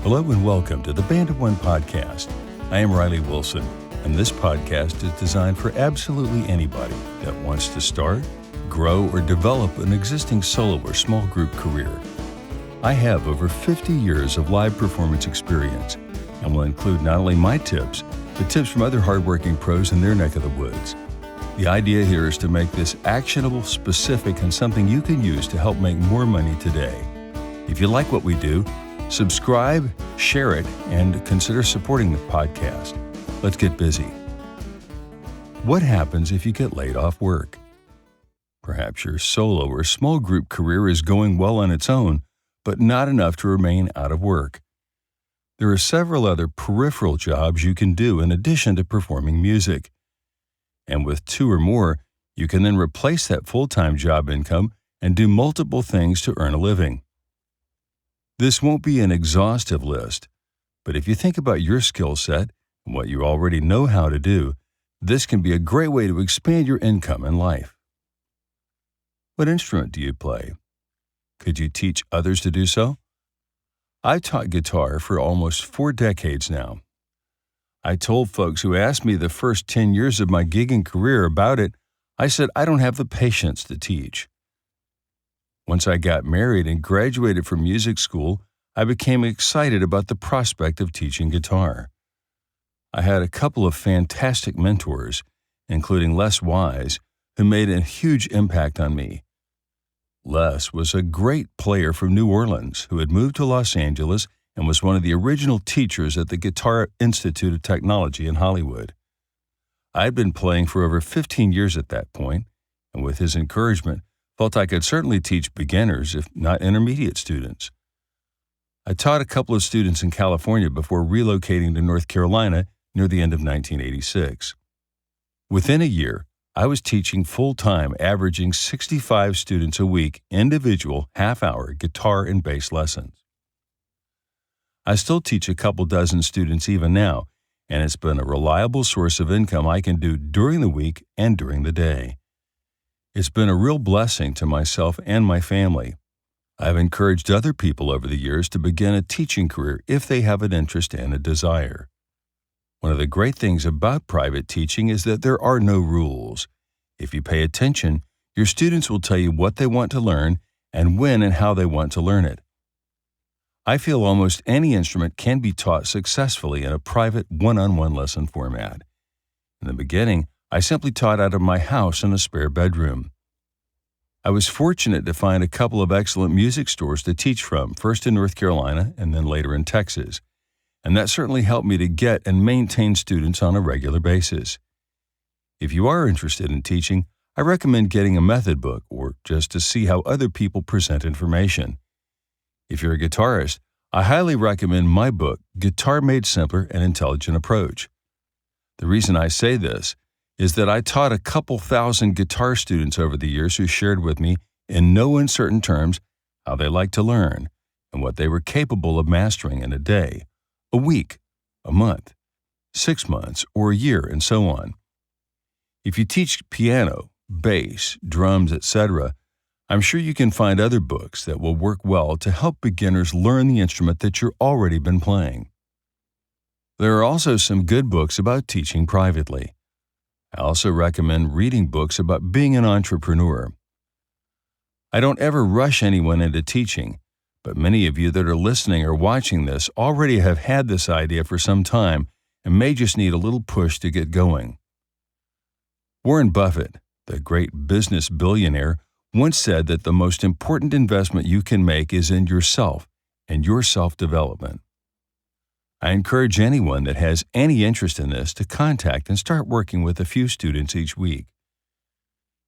Hello and welcome to the Band of One podcast. I am Riley Wilson, and this podcast is designed for absolutely anybody that wants to start, grow, or develop an existing solo or small group career. I have over 50 years of live performance experience and will include not only my tips, but tips from other hardworking pros in their neck of the woods. The idea here is to make this actionable, specific, and something you can use to help make more money today. If you like what we do, subscribe, share it, and consider supporting the podcast. Let's get busy. What happens if you get laid off work? Perhaps your solo or small group career is going well on its own, but not enough to remain out of work. There are several other peripheral jobs you can do in addition to performing music. And with two or more, you can then replace that full-time job income and do multiple things to earn a living. This won't be an exhaustive list, but if you think about your skill set and what you already know how to do, this can be a great way to expand your income in life. What instrument do you play? Could you teach others to do so? I've taught guitar for almost 4 decades now. I told folks who asked me the first 10 years of my gigging career about it, I said I don't have the patience to teach. Once I got married and graduated from music school, I became excited about the prospect of teaching guitar. I had a couple of fantastic mentors, including Les Wise, who made a huge impact on me. Les was a great player from New Orleans who had moved to Los Angeles and was one of the original teachers at the Guitar Institute of Technology in Hollywood. I had been playing for over 15 years at that point, and with his encouragement, felt I could certainly teach beginners, if not intermediate students. I taught a couple of students in California before relocating to North Carolina near the end of 1986. Within a year, I was teaching full-time, averaging 65 students a week, individual, half-hour guitar and bass lessons. I still teach a couple dozen students even now, and it's been a reliable source of income I can do during the week and during the day. It's been a real blessing to myself and my family. I've encouraged other people over the years to begin a teaching career if they have an interest and a desire. One of the great things about private teaching is that there are no rules. If you pay attention, your students will tell you what they want to learn and when and how they want to learn it. I feel almost any instrument can be taught successfully in a private one-on-one lesson format. In the beginning, I simply taught out of my house in a spare bedroom. I was fortunate to find a couple of excellent music stores to teach from, first in North Carolina and then later in Texas, and that certainly helped me to get and maintain students on a regular basis. If you are interested in teaching, I recommend getting a method book or just to see how other people present information. If you're a guitarist, I highly recommend my book, Guitar Made Simpler: An Intelligent Approach. The reason I say this is that I taught a couple thousand guitar students over the years who shared with me in no uncertain terms how they like to learn and what they were capable of mastering in a day, a week, a month, 6 months, or a year, and so on. If you teach piano, bass, drums, etc., I'm sure you can find other books that will work well to help beginners learn the instrument that you've already been playing. There are also some good books about teaching privately. I also recommend reading books about being an entrepreneur. I don't ever rush anyone into teaching, but many of you that are listening or watching this already have had this idea for some time and may just need a little push to get going. Warren Buffett, the great business billionaire, once said that the most important investment you can make is in yourself and your self-development. I encourage anyone that has any interest in this to contact and start working with a few students each week.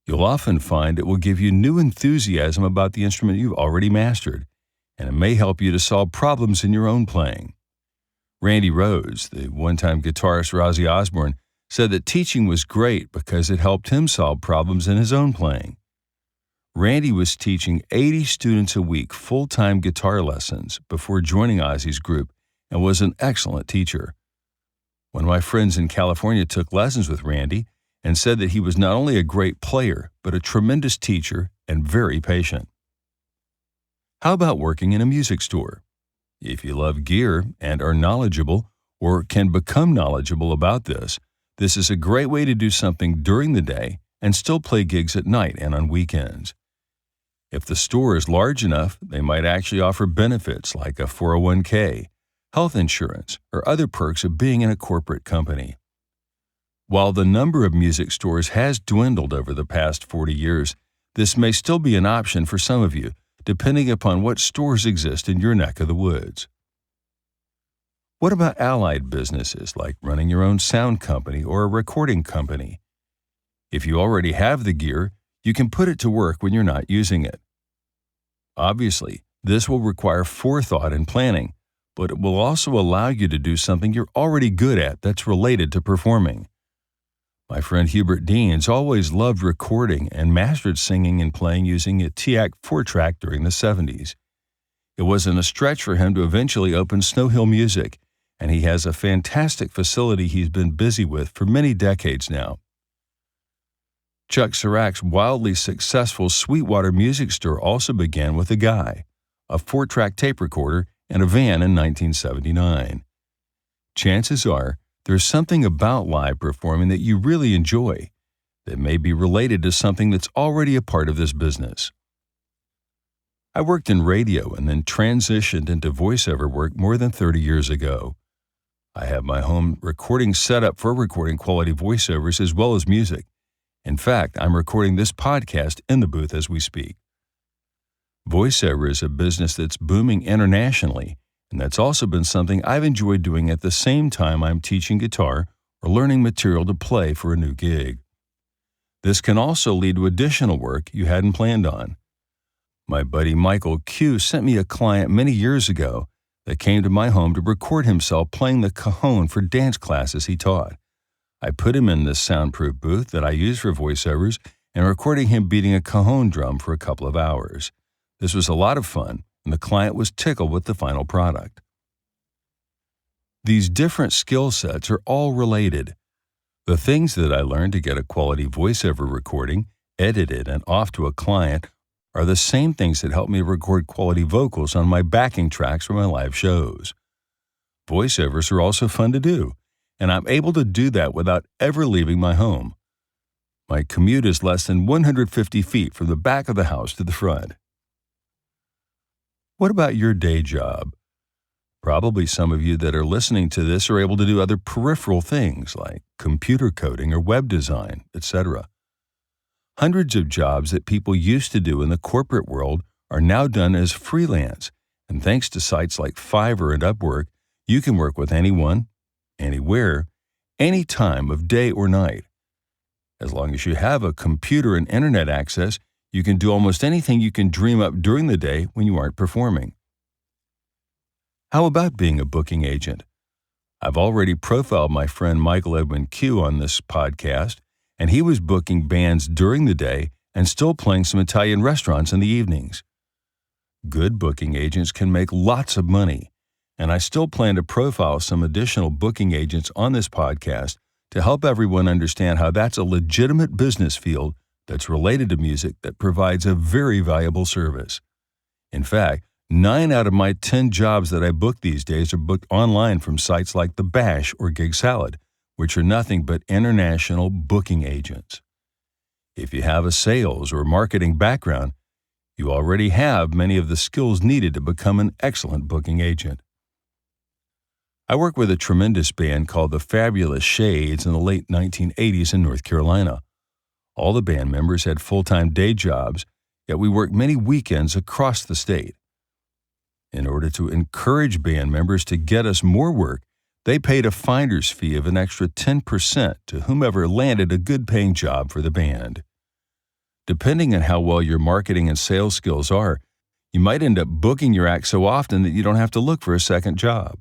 You'll often find it will give you new enthusiasm about the instrument you've already mastered, and it may help you to solve problems in your own playing. Randy Rhoads, the one-time guitarist for Ozzy Osbourne, said that teaching was great because it helped him solve problems in his own playing. Randy was teaching 80 students a week full-time guitar lessons before joining Ozzy's group and was an excellent teacher. One of my friends in California took lessons with Randy and said that he was not only a great player, but a tremendous teacher and very patient. How about working in a music store? If you love gear and are knowledgeable or can become knowledgeable about this is a great way to do something during the day and still play gigs at night and on weekends. If the store is large enough, they might actually offer benefits like a 401k, health insurance, or other perks of being in a corporate company. While the number of music stores has dwindled over the past 40 years, this may still be an option for some of you, depending upon what stores exist in your neck of the woods. What about allied businesses like running your own sound company or a recording company? If you already have the gear, you can put it to work when you're not using it. Obviously, this will require forethought and planning, but it will also allow you to do something you're already good at that's related to performing. My friend Hubert Deans always loved recording and mastered singing and playing using a TIAC 4-track during the 70s. It wasn't a stretch for him to eventually open Snow Hill Music, and he has a fantastic facility he's been busy with for many decades now. Chuck Sirac's wildly successful Sweetwater Music Store also began with a guy, a 4-track tape recorder, and a van in 1979. Chances are, there's something about live performing that you really enjoy that may be related to something that's already a part of this business. I worked in radio and then transitioned into voiceover work more than 30 years ago. I have my home recording set up for recording quality voiceovers as well as music. In fact, I'm recording this podcast in the booth as we speak. Voiceover is a business that's booming internationally, and that's also been something I've enjoyed doing at the same time I'm teaching guitar or learning material to play for a new gig. This can also lead to additional work you hadn't planned on. My buddy Michael Q sent me a client many years ago that came to my home to record himself playing the cajon for dance classes he taught. I put him in this soundproof booth that I use for voiceovers and recording him beating a cajon drum for a couple of hours. This was a lot of fun, and the client was tickled with the final product. These different skill sets are all related. The things that I learned to get a quality voiceover recording, edited and off to a client, are the same things that help me record quality vocals on my backing tracks for my live shows. Voiceovers are also fun to do, and I'm able to do that without ever leaving my home. My commute is less than 150 feet from the back of the house to the front. What about your day job? Probably some of you that are listening to this are able to do other peripheral things like computer coding or web design, etc. Hundreds of jobs that people used to do in the corporate world are now done as freelance, and thanks to sites like Fiverr and Upwork, you can work with anyone, anywhere, any time of day or night. As long as you have a computer and internet access, you can do almost anything you can dream up during the day when you aren't performing. How about being a booking agent? I've already profiled my friend Michael Edwin Q on this podcast, and he was booking bands during the day and still playing some Italian restaurants in the evenings. Good booking agents can make lots of money, and I still plan to profile some additional booking agents on this podcast to help everyone understand how that's a legitimate business field that's related to music that provides a very valuable service. In fact, 9 out of my 10 jobs that I book these days are booked online from sites like The Bash or Gig Salad, which are nothing but international booking agents. If you have a sales or marketing background, you already have many of the skills needed to become an excellent booking agent. I worked with a tremendous band called the Fabulous Shades in the late 1980s in North Carolina. All the band members had full-time day jobs, yet we worked many weekends across the state. In order to encourage band members to get us more work, they paid a finder's fee of an extra 10% to whomever landed a good-paying job for the band. Depending on how well your marketing and sales skills are, you might end up booking your act so often that you don't have to look for a second job.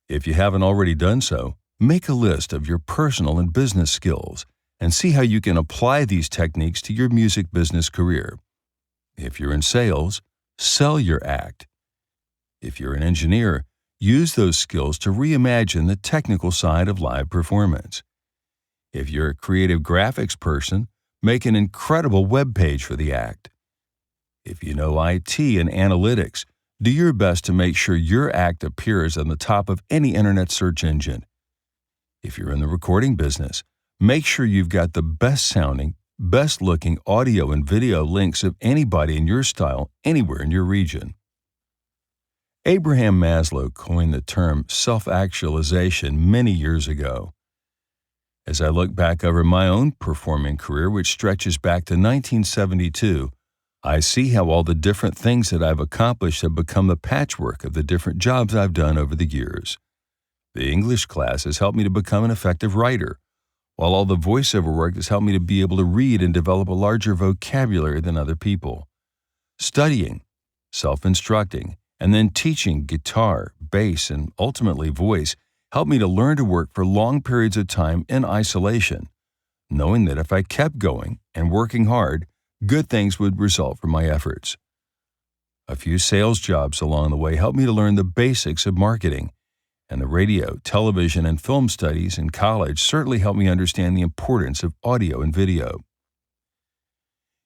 If you haven't already done so, make a list of your personal and business skills and see how you can apply these techniques to your music business career. If you're in sales, sell your act. If you're an engineer, use those skills to reimagine the technical side of live performance. If you're a creative graphics person, make an incredible web page for the act. If you know IT and analytics, Do your best to make sure your act appears on the top of any internet search engine. If you're in the recording business, make sure you've got the best sounding, best looking audio and video links of anybody in your style anywhere in your region. Abraham Maslow coined the term self-actualization many years ago. As I look back over my own performing career, which stretches back to 1972, I see how all the different things that I've accomplished have become the patchwork of the different jobs I've done over the years. The English class has helped me to become an effective writer, while all the voiceover work has helped me to be able to read and develop a larger vocabulary than other people. Studying, self-instructing, and then teaching guitar, bass, and ultimately voice helped me to learn to work for long periods of time in isolation, knowing that if I kept going and working hard, good things would result from my efforts. A few sales jobs along the way helped me to learn the basics of marketing, and the radio, television, and film studies in college certainly helped me understand the importance of audio and video.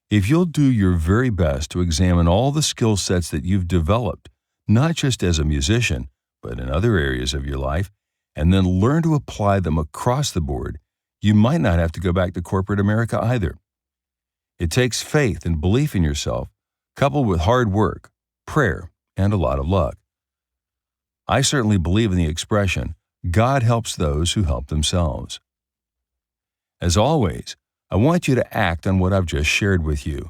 If you'll do your very best to examine all the skill sets that you've developed, not just as a musician, but in other areas of your life, and then learn to apply them across the board, you might not have to go back to corporate America either. It takes faith and belief in yourself, coupled with hard work, prayer, and a lot of luck. I certainly believe in the expression, God helps those who help themselves. As always, I want you to act on what I've just shared with you.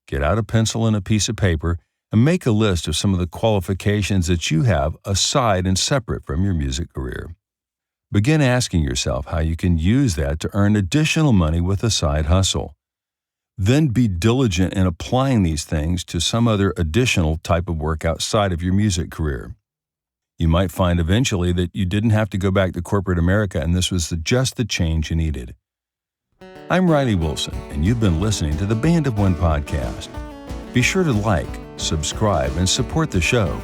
Get out a pencil and a piece of paper and make a list of some of the qualifications that you have aside and separate from your music career. Begin asking yourself how you can use that to earn additional money with a side hustle. Then be diligent in applying these things to some other additional type of work outside of your music career. You might find eventually that you didn't have to go back to corporate America and this was just the change you needed. I'm Riley Wilson, and you've been listening to the Band of One podcast. Be sure to like, subscribe, and support the show.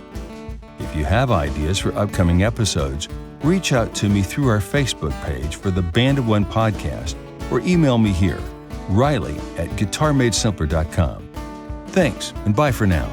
If you have ideas for upcoming episodes, reach out to me through our Facebook page for the Band of One podcast or email me here, Riley@guitarmadesimpler.com. Thanks, and bye for now.